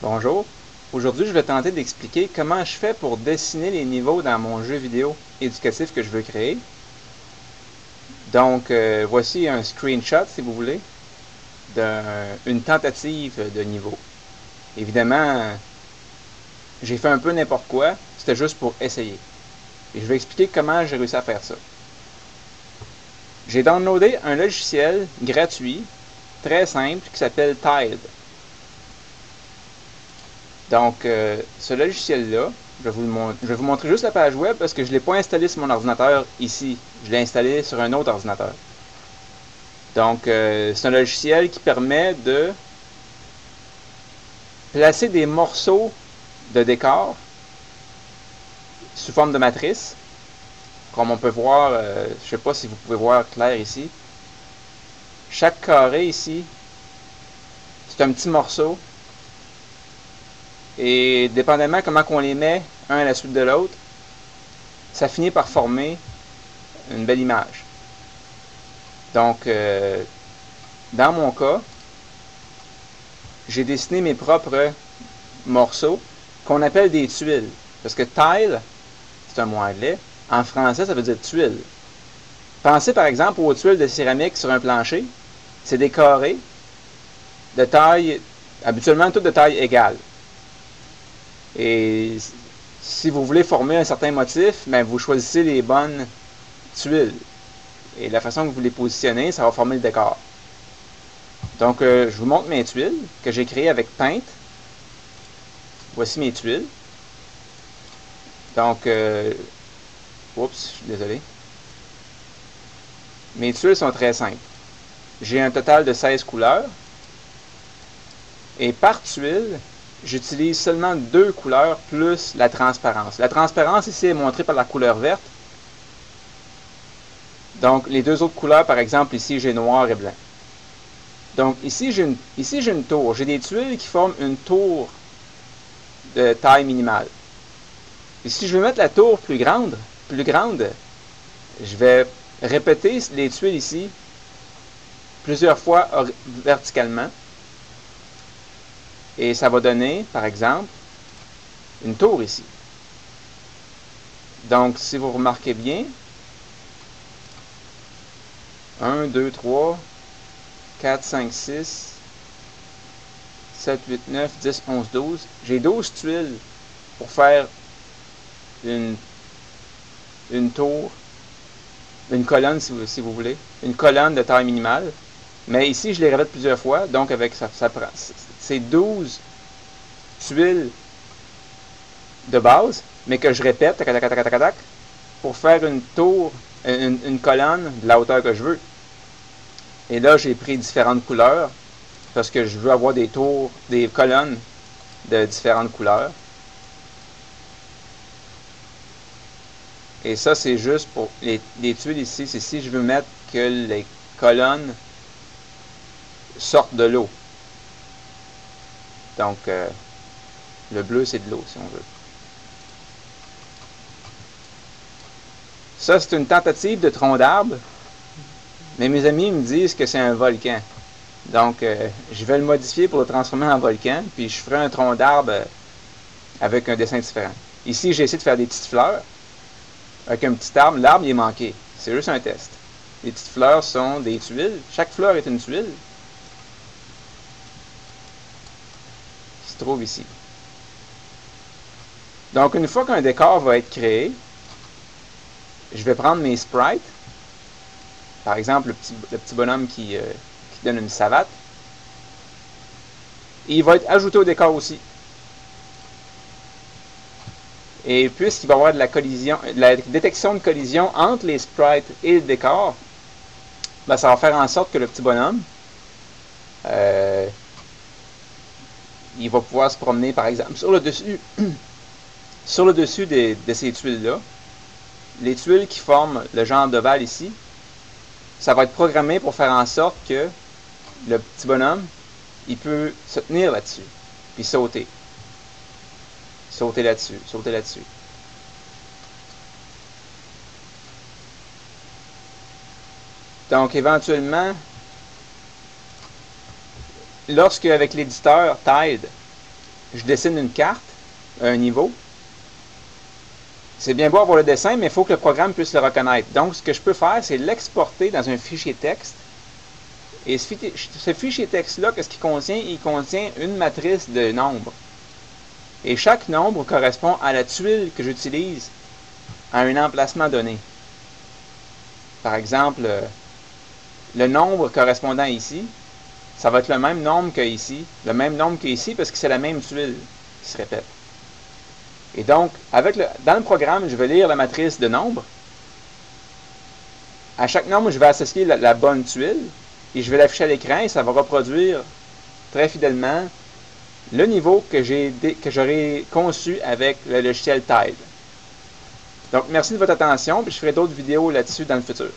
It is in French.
Bonjour, aujourd'hui je vais tenter d'expliquer comment je fais pour dessiner les niveaux dans mon jeu vidéo éducatif que je veux créer. Donc voici un screenshot si vous voulez d'une tentative de niveau. Évidemment, j'ai fait un peu n'importe quoi, c'était juste pour essayer. Et je vais expliquer comment j'ai réussi à faire ça. J'ai downloadé un logiciel gratuit, très simple, qui s'appelle Tile. Donc, ce logiciel-là, je vais vous montrer juste la page web parce que je ne l'ai pas installé sur mon ordinateur ici. Je l'ai installé sur un autre ordinateur. Donc, c'est un logiciel qui permet de placer des morceaux de décor sous forme de matrice. Comme on peut voir, je ne sais pas si vous pouvez voir clair ici. Chaque carré ici, c'est un petit morceau. Et dépendamment comment on les met un à la suite de l'autre, ça finit par former une belle image. Donc, dans mon cas, j'ai dessiné mes propres morceaux qu'on appelle des tuiles. Parce que tile, c'est un mot anglais. En français, ça veut dire tuile. Pensez par exemple aux tuiles de céramique sur un plancher. C'est des carrés de taille, habituellement toutes de taille égale. Et si vous voulez former un certain motif, ben vous choisissez les bonnes tuiles. Et la façon que vous les positionnez, ça va former le décor. Donc, je vous montre mes tuiles que j'ai créées avec Paint. Voici mes tuiles. Donc, oups, je suis désolé. Mes tuiles sont très simples. J'ai un total de 16 couleurs. Et par tuile, j'utilise seulement 2 couleurs plus la transparence. La transparence ici est montrée par la couleur verte. Donc, les deux autres couleurs, par exemple, ici, j'ai noir et blanc. Donc, ici, j'ai une tour. J'ai des tuiles qui forment une tour de taille minimale. Et si je veux mettre la tour plus grande, je vais répéter les tuiles ici plusieurs fois verticalement. Et ça va donner, par exemple, une tour ici. Donc, si vous remarquez bien, 1, 2, 3, 4, 5, 6, 7, 8, 9, 10, 11, 12. J'ai 12 tuiles pour faire une tour, une colonne si vous voulez, une colonne de taille minimale. Mais ici, je les répète plusieurs fois, donc avec ça prend c'est 12 tuiles de base, mais que je répète, tac, tac, tac, tac, tac, tac, pour faire une tour, une colonne de la hauteur que je veux. Et là, j'ai pris différentes couleurs, parce que je veux avoir des tours, des colonnes de différentes couleurs. Et ça, c'est juste pour les tuiles ici. C'est si je veux mettre que les colonnes sortent de l'eau. Donc, le bleu, c'est de l'eau, si on veut. Ça, c'est une tentative de tronc d'arbre. Mais mes amis me disent que c'est un volcan. Donc, je vais le modifier pour le transformer en volcan. Puis, je ferai un tronc d'arbre avec un dessin différent. Ici, j'ai essayé de faire des petites fleurs. Avec un petit arbre. L'arbre, il est manqué. C'est juste un test. Les petites fleurs sont des tuiles. Chaque fleur est une tuile. Qui se trouve ici. Donc, une fois qu'un décor va être créé, je vais prendre mes sprites. Par exemple, le petit bonhomme qui donne une savate. Et il va être ajouté au décor aussi. Et puisqu'il va y avoir de la détection de collision entre les sprites et le décor, ben, ça va faire en sorte que le petit bonhomme, il va pouvoir se promener, par exemple, sur le dessus, de ces tuiles-là. Les tuiles qui forment le genre d'ovale ici, ça va être programmé pour faire en sorte que le petit bonhomme, il peut se tenir là-dessus, puis sauter. Sauter là-dessus, sauter là-dessus. Donc, éventuellement, lorsque, avec l'éditeur Tide, je dessine une carte, un niveau. C'est bien beau avoir le dessin, mais il faut que le programme puisse le reconnaître. Donc, ce que je peux faire, c'est l'exporter dans un fichier texte. Et ce fichier texte-là, qu'est-ce qu'il contient? Il contient une matrice de nombres. Et chaque nombre correspond à la tuile que j'utilise à un emplacement donné. Par exemple, le nombre correspondant ici, ça va être le même nombre qu'ici, parce que c'est la même tuile qui se répète. Et donc, dans le programme, je vais lire la matrice de nombres. À chaque nombre, je vais associer la bonne tuile et je vais l'afficher à l'écran et ça va reproduire très fidèlement le niveau que j'aurai conçu avec le logiciel Tide. Donc, merci de votre attention, puis je ferai d'autres vidéos là-dessus dans le futur.